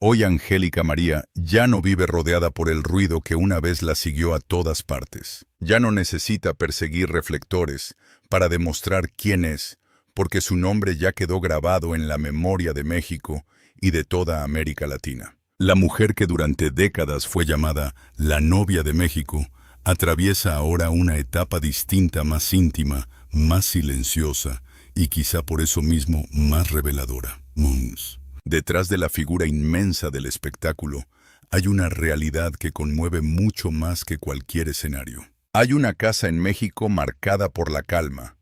Hoy Angélica María ya no vive rodeada por el ruido que una vez la siguió a todas partes. Ya no necesita perseguir reflectores para demostrar quién es, porque su nombre ya quedó grabado en la memoria de México y de toda América Latina. La mujer que durante décadas fue llamada la novia de México, atraviesa ahora una etapa distinta, más íntima, más silenciosa y quizá por eso mismo más reveladora. Mons. Detrás de la figura inmensa del espectáculo hay una realidad que conmueve mucho más que cualquier escenario. Hay una casa en México marcada por la calma.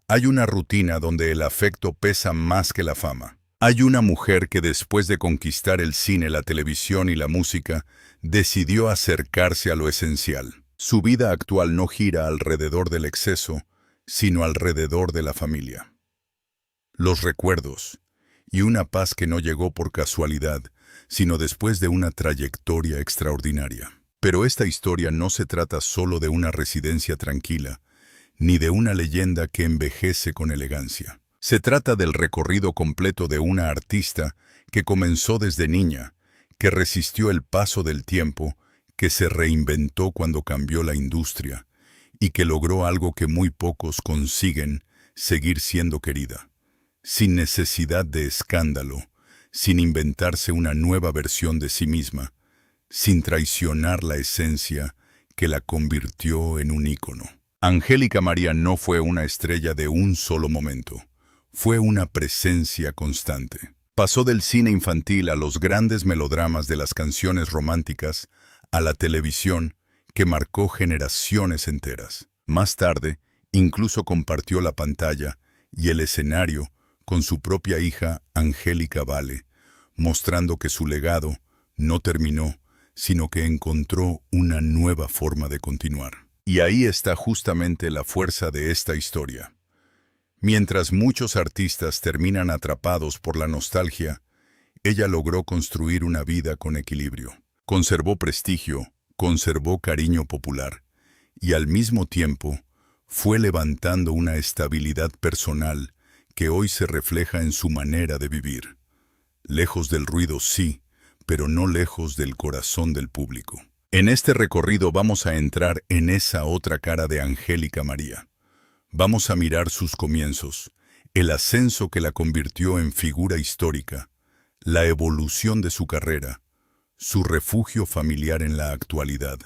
Hay una rutina donde el afecto pesa más que la fama. Hay una mujer que después de conquistar el cine, la televisión y la música, decidió acercarse a lo esencial. Su vida actual no gira alrededor del exceso, sino alrededor de la familia. Los recuerdos y una paz que no llegó por casualidad, sino después de una trayectoria extraordinaria. Pero esta historia no se trata solo de una residencia tranquila, ni de una leyenda que envejece con elegancia. Se trata del recorrido completo de una artista que comenzó desde niña, que resistió el paso del tiempo, que se reinventó cuando cambió la industria, y que logró algo que muy pocos consiguen: seguir siendo querida, sin necesidad de escándalo, sin inventarse una nueva versión de sí misma, sin traicionar la esencia que la convirtió en un ícono. Angélica María no fue una estrella de un solo momento, fue una presencia constante. Pasó del cine infantil a los grandes melodramas de las canciones románticas, a la televisión, que marcó generaciones enteras. Más tarde, incluso compartió la pantalla y el escenario con su propia hija Angélica Vale, mostrando que su legado no terminó, sino que encontró una nueva forma de continuar. Y ahí está justamente la fuerza de esta historia. Mientras muchos artistas terminan atrapados por la nostalgia, ella logró construir una vida con equilibrio. Conservó prestigio, conservó cariño popular, y al mismo tiempo fue levantando una estabilidad personal que hoy se refleja en su manera de vivir. Lejos del ruido, sí, pero no lejos del corazón del público. En este recorrido vamos a entrar en esa otra cara de Angélica María. Vamos a mirar sus comienzos, el ascenso que la convirtió en figura histórica, la evolución de su carrera, su refugio familiar en la actualidad,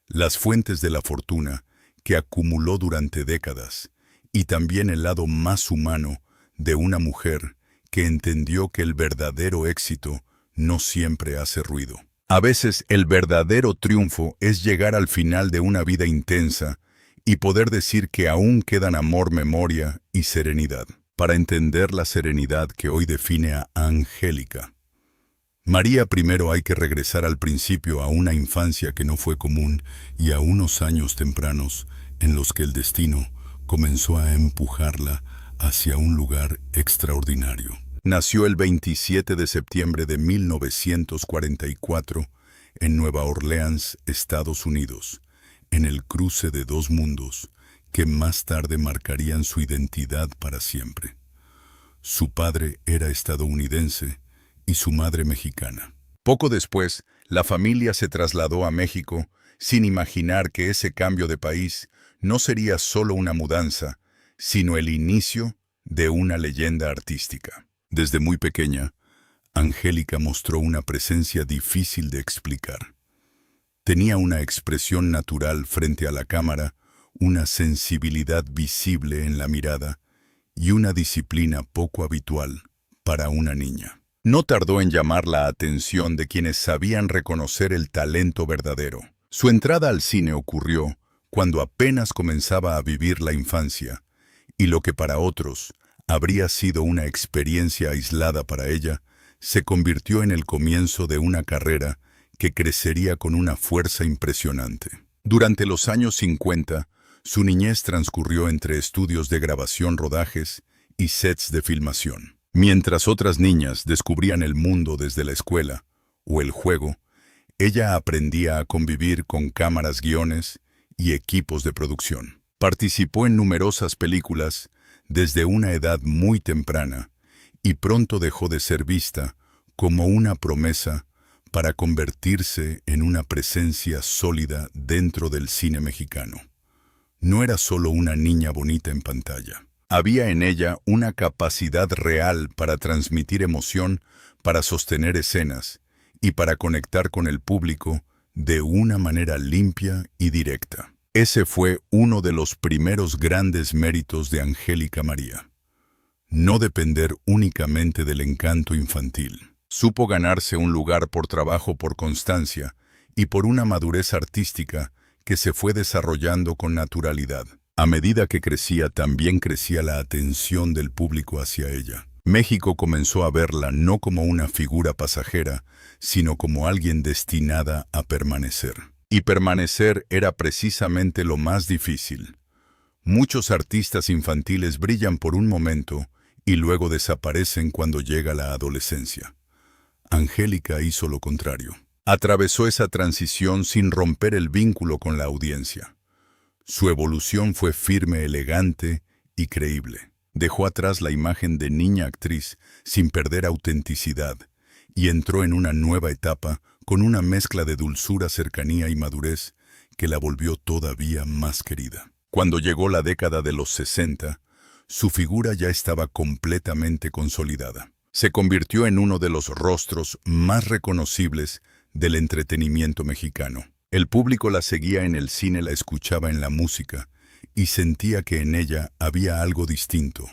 las fuentes de la fortuna que acumuló durante décadas, y también el lado más humano de una mujer que entendió que el verdadero éxito no siempre hace ruido. A veces el verdadero triunfo es llegar al final de una vida intensa y poder decir que aún quedan amor, memoria y serenidad. Para entender la serenidad que hoy define a Angélica María, primero hay que regresar al principio, a una infancia que no fue común y a unos años tempranos en los que el destino comenzó a empujarla hacia un lugar extraordinario. Nació el 27 de septiembre de 1944 en Nueva Orleans, Estados Unidos, en el cruce de dos mundos que más tarde marcarían su identidad para siempre. Su padre era estadounidense y su madre mexicana. Poco después, la familia se trasladó a México sin imaginar que ese cambio de país no sería solo una mudanza, sino el inicio de una leyenda artística. Desde muy pequeña, Angélica mostró una presencia difícil de explicar. Tenía una expresión natural frente a la cámara, una sensibilidad visible en la mirada y una disciplina poco habitual para una niña. No tardó en llamar la atención de quienes sabían reconocer el talento verdadero. Su entrada al cine ocurrió cuando apenas comenzaba a vivir la infancia, y lo que para otros habría sido una experiencia aislada para ella, se convirtió en el comienzo de una carrera que crecería con una fuerza impresionante. Durante los años 50, su niñez transcurrió entre estudios de grabación, rodajes y sets de filmación. Mientras otras niñas descubrían el mundo desde la escuela o el juego, ella aprendía a convivir con cámaras, guiones y equipos de producción. Participó en numerosas películas desde una edad muy temprana y pronto dejó de ser vista como una promesa para convertirse en una presencia sólida dentro del cine mexicano. No era solo una niña bonita en pantalla. Había en ella una capacidad real para transmitir emoción, para sostener escenas y para conectar con el público de una manera limpia y directa. Ese fue uno de los primeros grandes méritos de Angélica María. No depender únicamente del encanto infantil. Supo ganarse un lugar por trabajo, por constancia y por una madurez artística que se fue desarrollando con naturalidad. A medida que crecía, también crecía la atención del público hacia ella. México comenzó a verla no como una figura pasajera, sino como alguien destinada a permanecer. Y permanecer era precisamente lo más difícil. Muchos artistas infantiles brillan por un momento y luego desaparecen cuando llega la adolescencia. Angélica hizo lo contrario. Atravesó esa transición sin romper el vínculo con la audiencia. Su evolución fue firme, elegante y creíble. Dejó atrás la imagen de niña actriz sin perder autenticidad y entró en una nueva etapa con una mezcla de dulzura, cercanía y madurez que la volvió todavía más querida. Cuando llegó la década de los 60, su figura ya estaba completamente consolidada. Se convirtió en uno de los rostros más reconocibles del entretenimiento mexicano. El público la seguía en el cine, la escuchaba en la música y sentía que en ella había algo distinto,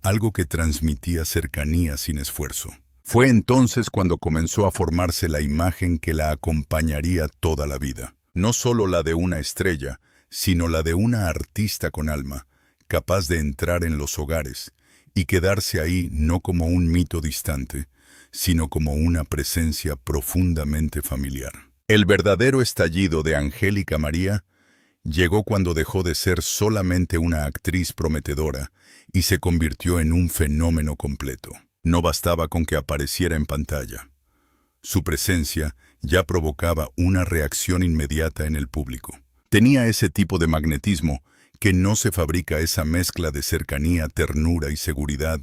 algo que transmitía cercanía sin esfuerzo. Fue entonces cuando comenzó a formarse la imagen que la acompañaría toda la vida. No solo la de una estrella, sino la de una artista con alma, capaz de entrar en los hogares y quedarse ahí no como un mito distante, sino como una presencia profundamente familiar. El verdadero estallido de Angélica María llegó cuando dejó de ser solamente una actriz prometedora y se convirtió en un fenómeno completo. No bastaba con que apareciera en pantalla. Su presencia ya provocaba una reacción inmediata en el público. Tenía ese tipo de magnetismo que no se fabrica, esa mezcla de cercanía, ternura y seguridad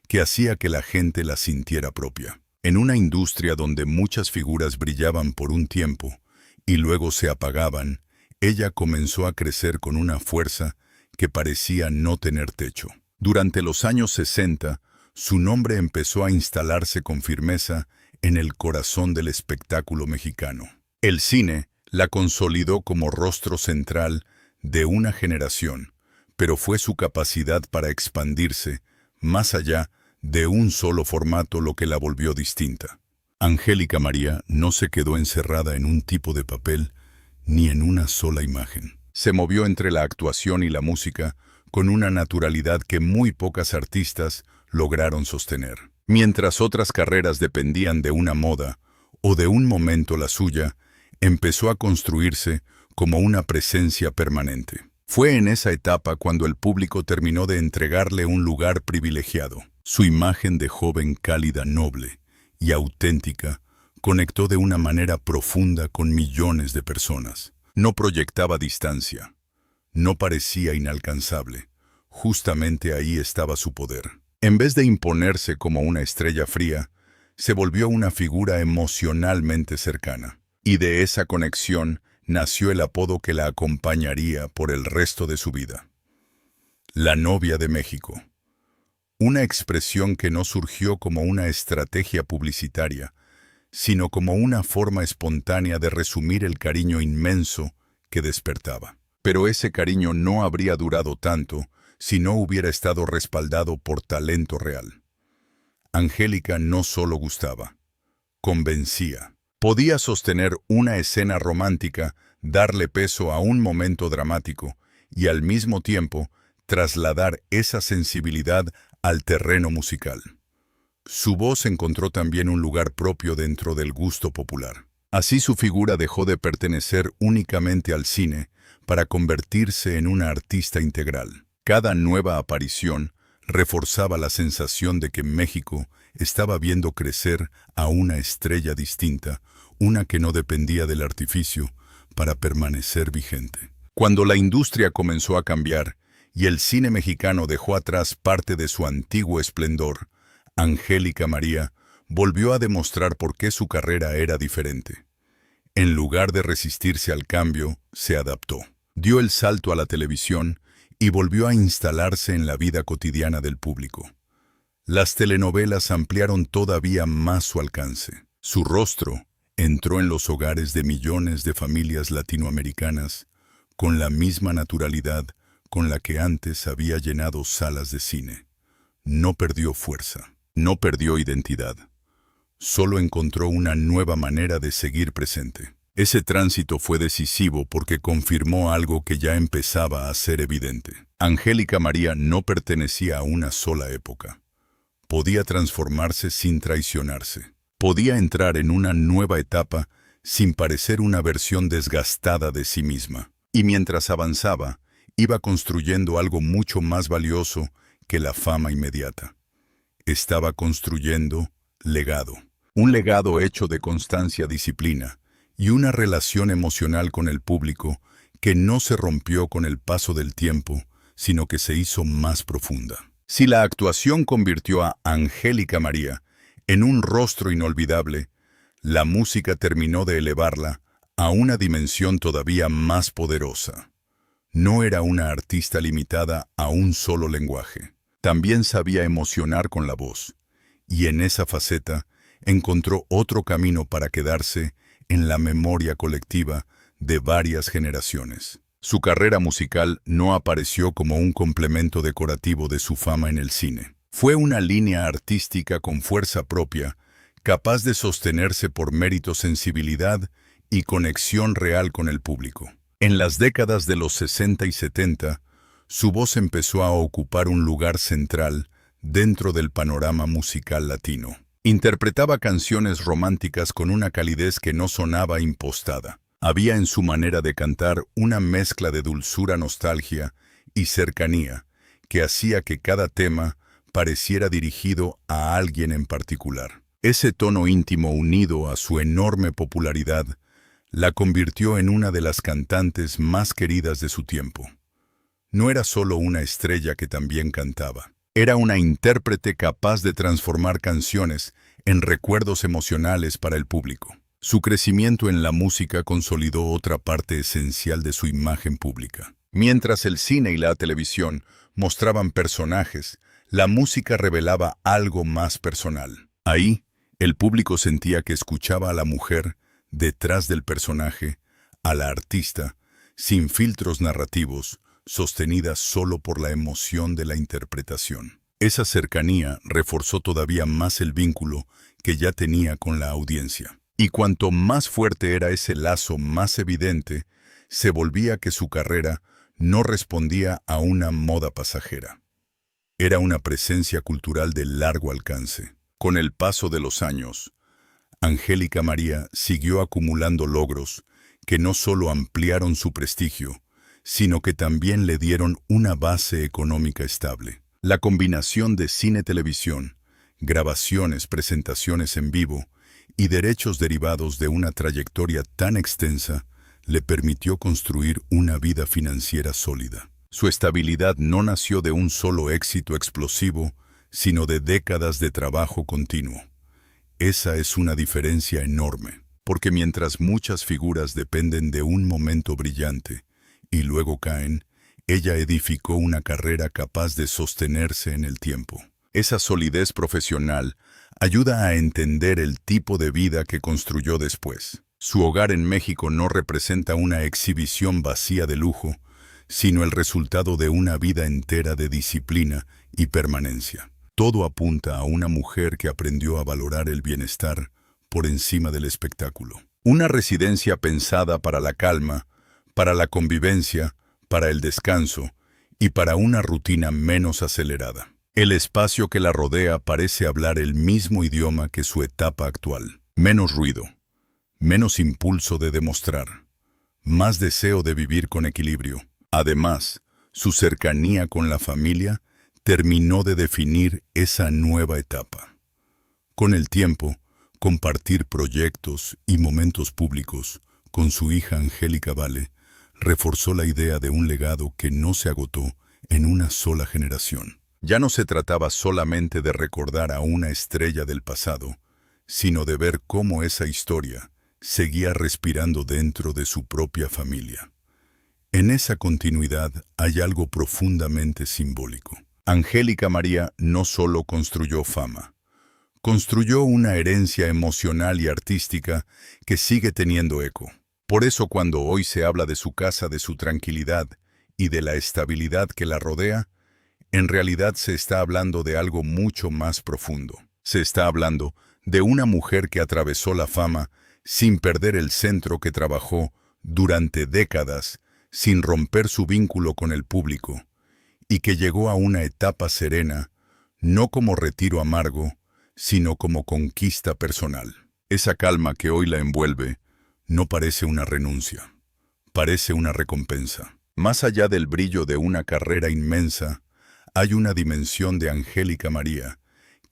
que hacía que la gente la sintiera propia. En una industria donde muchas figuras brillaban por un tiempo y luego se apagaban, ella comenzó a crecer con una fuerza que parecía no tener techo. Durante los años 60, su nombre empezó a instalarse con firmeza en el corazón del espectáculo mexicano. El cine la consolidó como rostro central de una generación, pero fue su capacidad para expandirse más allá de un solo formato lo que la volvió distinta. Angélica María no se quedó encerrada en un tipo de papel ni en una sola imagen. Se movió entre la actuación y la música con una naturalidad que muy pocas artistas lograron sostener. Mientras otras carreras dependían de una moda o de un momento, la suya empezó a construirse como una presencia permanente. Fue en esa etapa cuando el público terminó de entregarle un lugar privilegiado. Su imagen de joven cálida, noble y auténtica conectó de una manera profunda con millones de personas. No proyectaba distancia, no parecía inalcanzable. Justamente ahí estaba su poder. En vez de imponerse como una estrella fría, se volvió una figura emocionalmente cercana. Y de esa conexión nació el apodo que la acompañaría por el resto de su vida. La novia de México. Una expresión que no surgió como una estrategia publicitaria, sino como una forma espontánea de resumir el cariño inmenso que despertaba. Pero ese cariño no habría durado tanto si no hubiera estado respaldado por talento real. Angélica no solo gustaba, convencía. Podía sostener una escena romántica, darle peso a un momento dramático y al mismo tiempo trasladar esa sensibilidad al terreno musical. Su voz encontró también un lugar propio dentro del gusto popular. Así su figura dejó de pertenecer únicamente al cine para convertirse en una artista integral. Cada nueva aparición reforzaba la sensación de que México estaba viendo crecer a una estrella distinta, una que no dependía del artificio para permanecer vigente. Cuando la industria comenzó a cambiar y el cine mexicano dejó atrás parte de su antiguo esplendor, Angélica María volvió a demostrar por qué su carrera era diferente. En lugar de resistirse al cambio, se adaptó. Dio el salto a la televisión y volvió a instalarse en la vida cotidiana del público. Las telenovelas ampliaron todavía más su alcance. Su rostro entró en los hogares de millones de familias latinoamericanas con la misma naturalidad con la que antes había llenado salas de cine. No perdió fuerza, no perdió identidad. Solo encontró una nueva manera de seguir presente. Ese tránsito fue decisivo porque confirmó algo que ya empezaba a ser evidente. Angélica María no pertenecía a una sola época. Podía transformarse sin traicionarse. Podía entrar en una nueva etapa sin parecer una versión desgastada de sí misma. Y mientras avanzaba, iba construyendo algo mucho más valioso que la fama inmediata. Estaba construyendo legado. Un legado hecho de constancia, disciplina y una relación emocional con el público que no se rompió con el paso del tiempo, sino que se hizo más profunda. Si la actuación convirtió a Angélica María en un rostro inolvidable, la música terminó de elevarla a una dimensión todavía más poderosa. No era una artista limitada a un solo lenguaje. También sabía emocionar con la voz, y en esa faceta encontró otro camino para quedarse en la memoria colectiva de varias generaciones. Su carrera musical no apareció como un complemento decorativo de su fama en el cine. Fue una línea artística con fuerza propia, capaz de sostenerse por mérito, sensibilidad y conexión real con el público. En las décadas de los 60 y 70, su voz empezó a ocupar un lugar central dentro del panorama musical latino. Interpretaba canciones románticas con una calidez que no sonaba impostada. Había en su manera de cantar una mezcla de dulzura, nostalgia y cercanía que hacía que cada tema pareciera dirigido a alguien en particular. Ese tono íntimo unido a su enorme popularidad la convirtió en una de las cantantes más queridas de su tiempo. No era solo una estrella que también cantaba. Era una intérprete capaz de transformar canciones en recuerdos emocionales para el público. Su crecimiento en la música consolidó otra parte esencial de su imagen pública. Mientras el cine y la televisión mostraban personajes, la música revelaba algo más personal. Ahí, el público sentía que escuchaba a la mujer detrás del personaje, a la artista, sin filtros narrativos, sostenida solo por la emoción de la interpretación. Esa cercanía reforzó todavía más el vínculo que ya tenía con la audiencia. Y cuanto más fuerte era ese lazo, más evidente se volvía que su carrera no respondía a una moda pasajera. Era una presencia cultural de largo alcance. Con el paso de los años, Angélica María siguió acumulando logros que no solo ampliaron su prestigio, sino que también le dieron una base económica estable. La combinación de cine-televisión, grabaciones, presentaciones en vivo y derechos derivados de una trayectoria tan extensa le permitió construir una vida financiera sólida. Su estabilidad no nació de un solo éxito explosivo, sino de décadas de trabajo continuo. Esa es una diferencia enorme, porque mientras muchas figuras dependen de un momento brillante y luego caen, ella edificó una carrera capaz de sostenerse en el tiempo. Esa solidez profesional ayuda a entender el tipo de vida que construyó después. Su hogar en México no representa una exhibición vacía de lujo, sino el resultado de una vida entera de disciplina y permanencia. Todo apunta a una mujer que aprendió a valorar el bienestar por encima del espectáculo. Una residencia pensada para la calma, para la convivencia, para el descanso y para una rutina menos acelerada. El espacio que la rodea parece hablar el mismo idioma que su etapa actual. Menos ruido, menos impulso de demostrar, más deseo de vivir con equilibrio. Además, su cercanía con la familia terminó de definir esa nueva etapa. Con el tiempo, compartir proyectos y momentos públicos con su hija Angélica Vale reforzó la idea de un legado que no se agotó en una sola generación. Ya no se trataba solamente de recordar a una estrella del pasado, sino de ver cómo esa historia seguía respirando dentro de su propia familia. En esa continuidad hay algo profundamente simbólico. Angélica María no solo construyó fama, construyó una herencia emocional y artística que sigue teniendo eco. Por eso cuando hoy se habla de su casa, de su tranquilidad y de la estabilidad que la rodea, en realidad se está hablando de algo mucho más profundo. Se está hablando de una mujer que atravesó la fama sin perder el centro que trabajó durante décadas, sin romper su vínculo con el público, y que llegó a una etapa serena, no como retiro amargo, sino como conquista personal. Esa calma que hoy la envuelve no parece una renuncia, parece una recompensa. Más allá del brillo de una carrera inmensa, hay una dimensión de Angélica María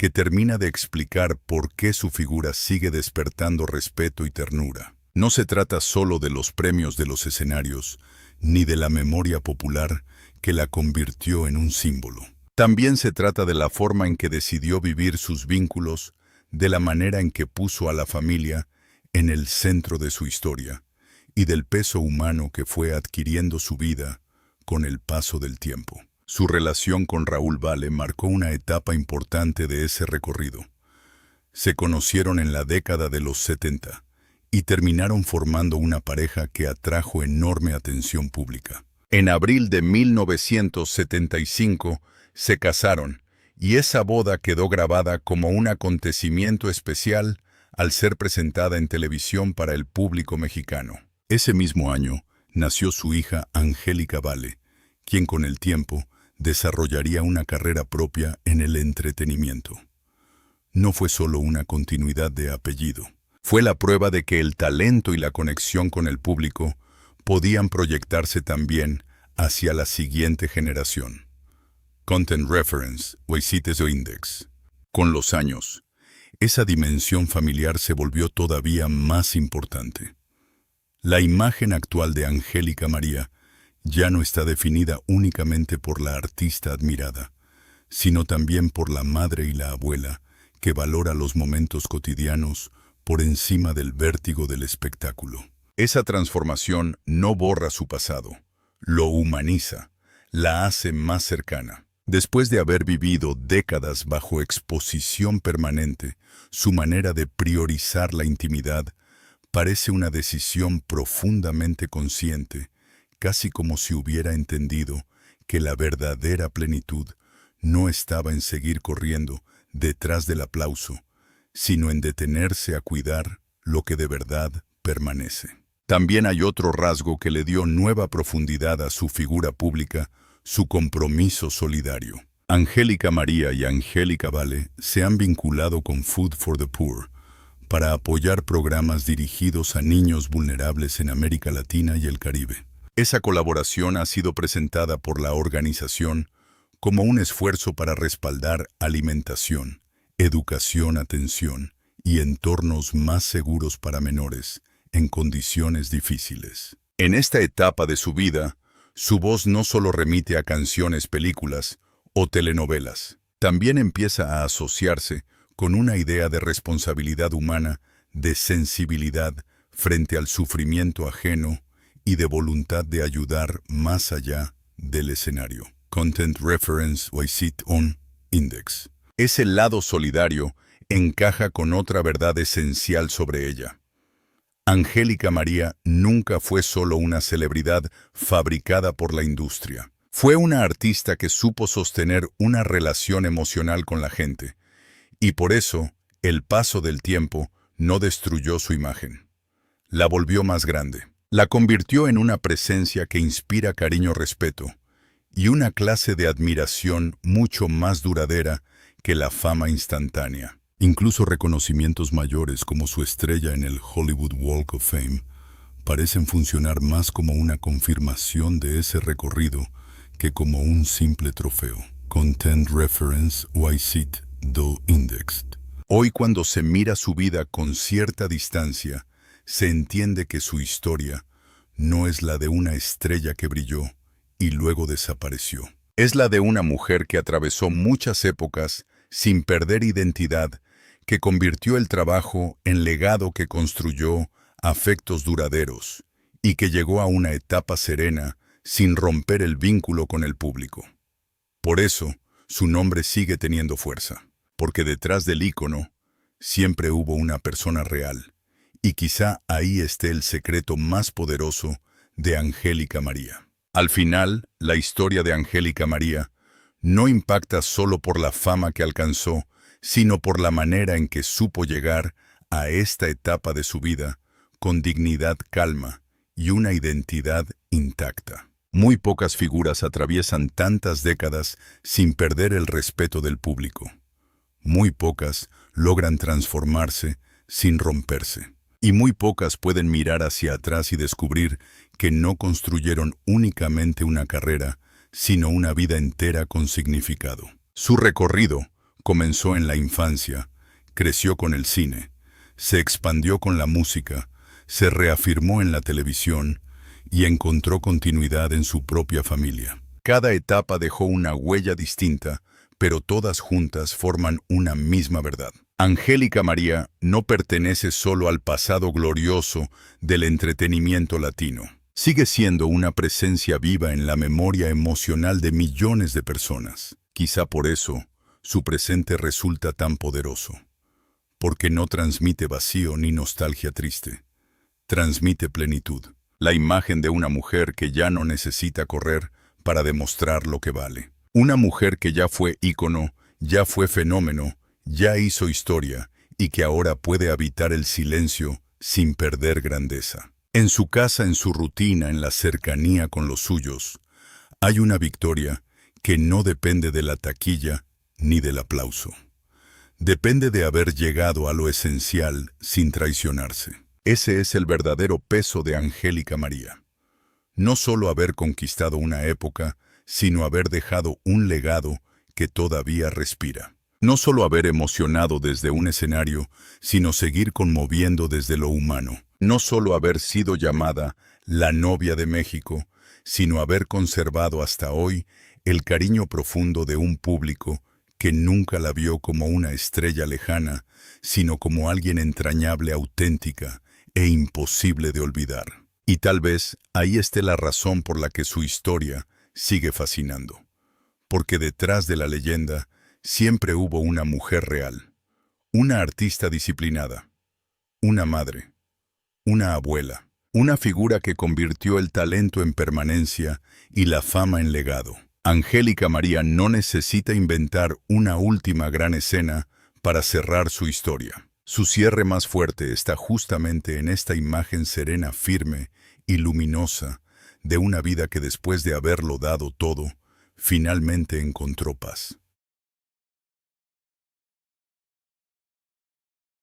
que termina de explicar por qué su figura sigue despertando respeto y ternura. No se trata solo de los premios de los escenarios, ni de la memoria popular que la convirtió en un símbolo. También se trata de la forma en que decidió vivir sus vínculos, de la manera en que puso a la familia en el centro de su historia, y del peso humano que fue adquiriendo su vida con el paso del tiempo. Su relación con Raúl Vale marcó una etapa importante de ese recorrido. Se conocieron en la década de los 70 y terminaron formando una pareja que atrajo enorme atención pública. En abril de 1975 se casaron y esa boda quedó grabada como un acontecimiento especial al ser presentada en televisión para el público mexicano. Ese mismo año nació su hija Angélica Vale, quien con el tiempo desarrollaría una carrera propia en el entretenimiento. No fue solo una continuidad de apellido, fue la prueba de que el talento y la conexión con el público podían proyectarse también hacia la siguiente generación. Content Reference, Waisites o Index. Con los años, esa dimensión familiar se volvió todavía más importante. La imagen actual de Angélica María ya no está definida únicamente por la artista admirada, sino también por la madre y la abuela que valora los momentos cotidianos por encima del vértigo del espectáculo. Esa transformación no borra su pasado, lo humaniza, la hace más cercana. Después de haber vivido décadas bajo exposición permanente, su manera de priorizar la intimidad parece una decisión profundamente consciente, casi como si hubiera entendido que la verdadera plenitud no estaba en seguir corriendo detrás del aplauso, sino en detenerse a cuidar lo que de verdad permanece. También hay otro rasgo que le dio nueva profundidad a su figura pública, su compromiso solidario. Angélica María y Angélica Vale se han vinculado con Food for the Poor para apoyar programas dirigidos a niños vulnerables en América Latina y el Caribe. Esa colaboración ha sido presentada por la organización como un esfuerzo para respaldar alimentación, educación, atención y entornos más seguros para menores en condiciones difíciles. En esta etapa de su vida, su voz no solo remite a canciones, películas o telenovelas, también empieza a asociarse con una idea de responsabilidad humana, de sensibilidad frente al sufrimiento ajeno y de voluntad de ayudar más allá del escenario. Content Reference Waisite on Index. Ese lado solidario encaja con otra verdad esencial sobre ella. Angélica María nunca fue solo una celebridad fabricada por la industria. Fue una artista que supo sostener una relación emocional con la gente, y por eso el paso del tiempo no destruyó su imagen. La volvió más grande. La convirtió en una presencia que inspira cariño, respeto y una clase de admiración mucho más duradera que la fama instantánea. Incluso reconocimientos mayores como su estrella en el Hollywood Walk of Fame parecen funcionar más como una confirmación de ese recorrido que como un simple trofeo. Content Reference Waisite do Indexed. Hoy, cuando se mira su vida con cierta distancia, se entiende que su historia no es la de una estrella que brilló y luego desapareció. Es la de una mujer que atravesó muchas épocas sin perder identidad, que convirtió el trabajo en legado que construyó afectos duraderos y que llegó a una etapa serena sin romper el vínculo con el público. Por eso, su nombre sigue teniendo fuerza, porque detrás del ícono siempre hubo una persona real, y quizá ahí esté el secreto más poderoso de Angélica María. Al final, la historia de Angélica María no impacta solo por la fama que alcanzó, sino por la manera en que supo llegar a esta etapa de su vida con dignidad, calma y una identidad intacta. Muy pocas figuras atraviesan tantas décadas sin perder el respeto del público. Muy pocas logran transformarse sin romperse. Y muy pocas pueden mirar hacia atrás y descubrir que no construyeron únicamente una carrera, sino una vida entera con significado. Su recorrido comenzó en la infancia, creció con el cine, se expandió con la música, se reafirmó en la televisión y encontró continuidad en su propia familia. Cada etapa dejó una huella distinta, pero todas juntas forman una misma verdad. Angélica María no pertenece solo al pasado glorioso del entretenimiento latino. Sigue siendo una presencia viva en la memoria emocional de millones de personas. Quizá por eso, su presente resulta tan poderoso. Porque no transmite vacío ni nostalgia triste. Transmite plenitud. La imagen de una mujer que ya no necesita correr para demostrar lo que vale. Una mujer que ya fue ícono, ya fue fenómeno, ya hizo historia y que ahora puede habitar el silencio sin perder grandeza. En su casa, en su rutina, en la cercanía con los suyos, hay una victoria que no depende de la taquilla ni del aplauso. Depende de haber llegado a lo esencial sin traicionarse. Ese es el verdadero peso de Angélica María. No solo haber conquistado una época, sino haber dejado un legado que todavía respira. No solo haber emocionado desde un escenario, sino seguir conmoviendo desde lo humano. No solo haber sido llamada la novia de México, sino haber conservado hasta hoy el cariño profundo de un público que nunca la vio como una estrella lejana, sino como alguien entrañable, auténtica e imposible de olvidar. Y tal vez ahí esté la razón por la que su historia sigue fascinando. Porque detrás de la leyenda siempre hubo una mujer real, una artista disciplinada, una madre, una abuela, una figura que convirtió el talento en permanencia y la fama en legado. Angélica María no necesita inventar una última gran escena para cerrar su historia. Su cierre más fuerte está justamente en esta imagen serena, firme y luminosa de una vida que después de haberlo dado todo, finalmente encontró paz.